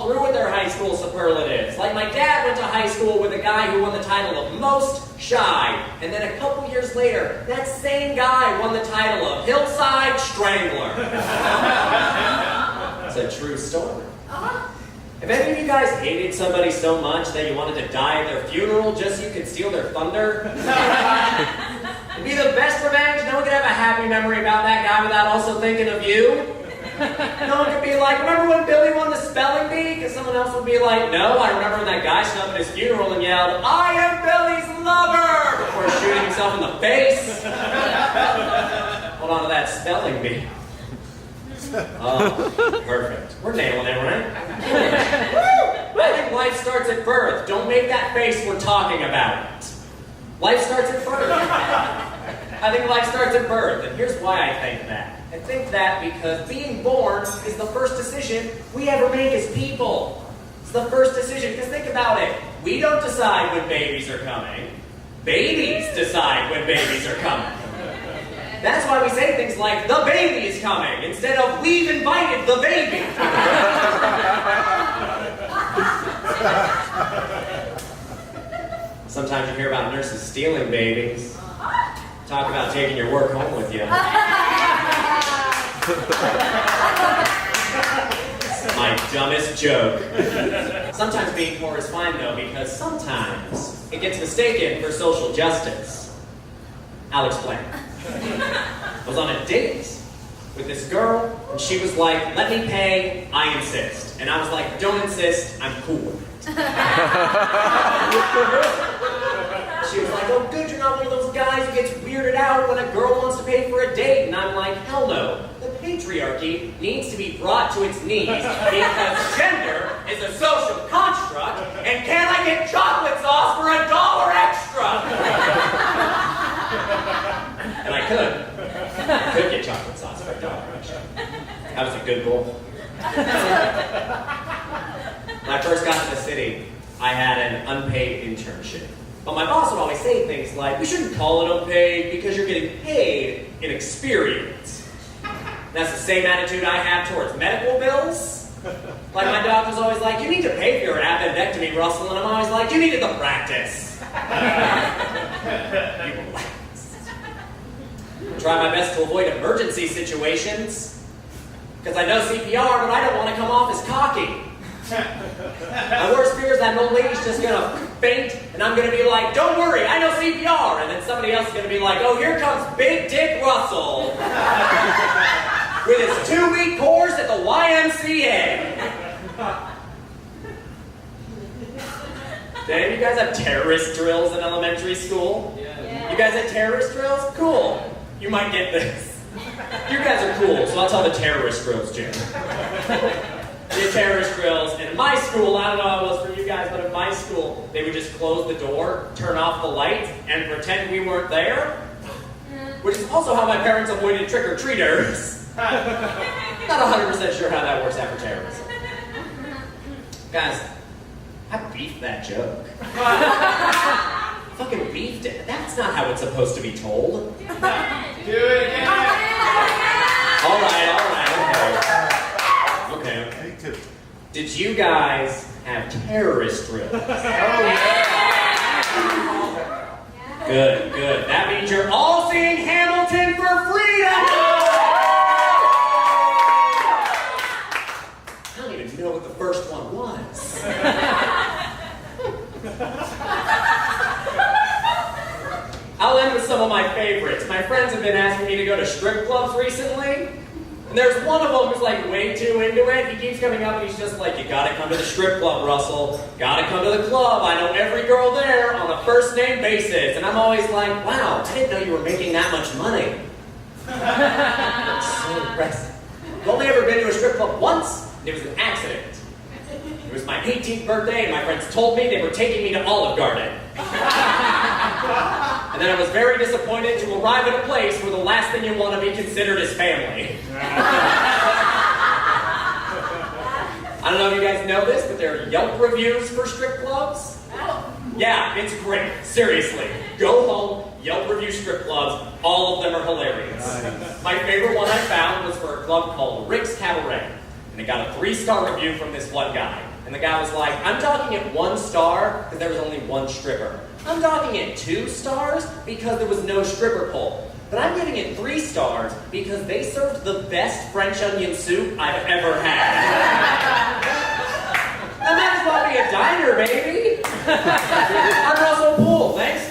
follow through with their high school superlatives. Like my dad went to high school with a guy who won the title of Most Shy. And then a couple years later, that same guy won the title of Hillside Strangler. It's a true story. Have any of you guys hated somebody so much that you wanted to die at their funeral just so you could steal their thunder? It'd be the best revenge. No one could have a happy memory about that guy without also thinking of you. No one could be like, remember when Billy won the spelling bee? Because someone else would be like, no, I remember when that guy stood up at his funeral and yelled, I am Billy's lover! Before shooting himself in the face. Hold on to that spelling bee. Oh, perfect. We're nailing it, right? I think life starts at birth. Don't make that face we're talking about it. Life starts at birth. I think life starts at birth, and here's why I think that. I think that because being born is the first decision we ever make as people. It's the first decision, because think about it. We don't decide when babies are coming. Babies decide when babies are coming. That's why we say things like, the baby is coming, instead of, we've invited the baby. Sometimes you hear about nurses stealing babies. Talk about taking your work home with you. My dumbest joke. Sometimes being poor is fine though, because sometimes it gets mistaken for social justice. I'll explain. I was on a date with this girl, and she was like, let me pay, I insist. And I was like, don't insist, I'm cool with it. She was like, oh good, you're not one of those guys who gets weirded out when a girl wants to pay for a date. And I'm like, hell no. The patriarchy needs to be brought to its knees because gender is a social construct, and can I get chocolate sauce for $1 extra? And I could get chocolate sauce for $1 extra. That was a good goal. When I first got to the city, I had an unpaid internship. But my boss would always say things like, we shouldn't call it unpaid because you're getting paid in experience. And that's the same attitude I have towards medical bills. Like my doctor's always like, you need to pay for your appendectomy, Russell, and I'm always like, you needed the practice. You relax. I try my best to avoid emergency situations. Because I know CPR, but I don't want to come off as cocky. My worst fear is that an old lady's just going to faint, and I'm going to be like, don't worry, I know CPR. And then somebody else is going to be like, oh, here comes Big Dick Russell with his 2-week course at the YMCA. Did any of you guys have terrorist drills in elementary school? Yeah. You guys had terrorist drills? Cool. You might get this. You guys are cool, so I'll tell the terrorist drills, Jim. The terrorist drills. And in my school, I don't know how it was for you guys, but in my school, they would just close the door, turn off the light, and pretend we weren't there. Which is also how my parents avoided trick-or-treaters. Not 100% sure how that works after terrorism. Guys, I beefed that joke. Fucking beefed it. That's not how it's supposed to be told. Do it again. All right, okay. Okay. Did you guys have terrorist drills? Oh, yeah. Good. That means you're all singing Hamilton for freedom! I don't even know what the first one was. I'll end with some of my favorites. My friends have been asking me to go to strip clubs recently. And there's one of them who's like way too into it. He keeps coming up and he's just like, you gotta come to the strip club, Russell. Gotta come to the club. I know every girl there on a first name basis. And I'm always like, wow, I didn't know you were making that much money. That's so impressive. I've only ever been to a strip club once, and it was an accident. It was my 18th birthday, and my friends told me they were taking me to Olive Garden. And then I was very disappointed to arrive at a place where the last thing you want to be considered is family. I don't know if you guys know this, but there are Yelp reviews for strip clubs. Yeah, it's great. Seriously. Go home, Yelp review strip clubs. All of them are hilarious. Nice. My favorite one I found was for a club called Rick's Cabaret. And it got a 3-star review from this one guy. And the guy was like, I'm docking it 1 star because there was only 1 stripper. I'm docking it 2 stars because there was no stripper pole. But I'm giving it 3 stars because they served the best French onion soup I've ever had. That might as well be a diner, baby. I'm Russell Poole. Thanks